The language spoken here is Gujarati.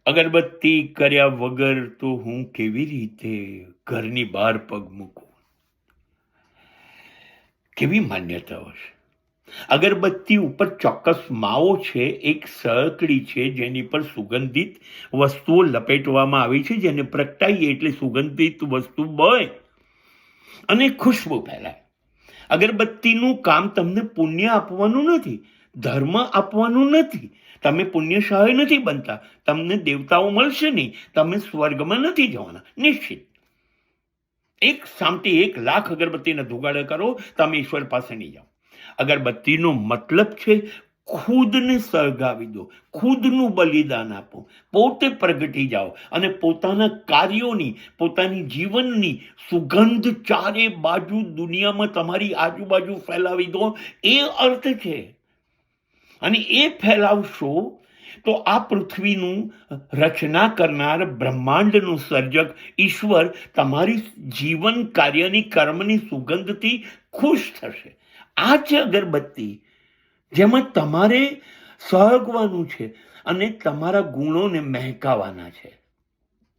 અગરબત્તી કર્યા વગર તો હું કેવી રીતે ઘરની બહાર પગ મૂકું? કેવી માન્યતાઓ છે! અગરબત્તી ઉપર ચોક્કસ માવો છે, એક સળકડી છે જેની પર સુગંધિત વસ્તુઓ લપેટવામાં આવી છે, જેને પ્રગટાઈએ એટલે સુગંધિત વસ્તુ બળે અને ખુશ્બુ ફેલાય. અગરબત્તીનું કામ તમને પુણ્ય આપવાનું નથી, ધર્મ આપવાનું નથી. તમે પુણ્યશાળી નથી બનતા, તમને દેવતાઓ મળશે નહીં, તમે સ્વર્ગમાં નથી જવાના નિશ્ચિત. એક સામટી 1,00,000 અગરબત્તીના ધુગાડા કરો, તમે ઈશ્વર પાસે નહીં જાઓ. અગરબત્તીનો મતલબ છે ખુદને સળગાવી દો, ખુદનું બલિદાન આપો, પોતે પ્રગટી જાઓ અને પોતાના કાર્યોની, પોતાની જીવનની સુગંધ ચારે બાજુ દુનિયામાં તમારી આજુબાજુ ફેલાવી દો. એ અર્થ છે. અને એ ફેલાવશો તો આ પૃથ્વીનું રચના કરનાર, બ્રહ્માંડનું સર્જક ઈશ્વર તમારી જીવન કાર્યની, કર્મની સુગંધથી ખુશ થશે. આ છે અગરબત્તી, જેમાં તમારે સળગવાનું છે અને તમારા ગુણોને મહેકાવાના છે.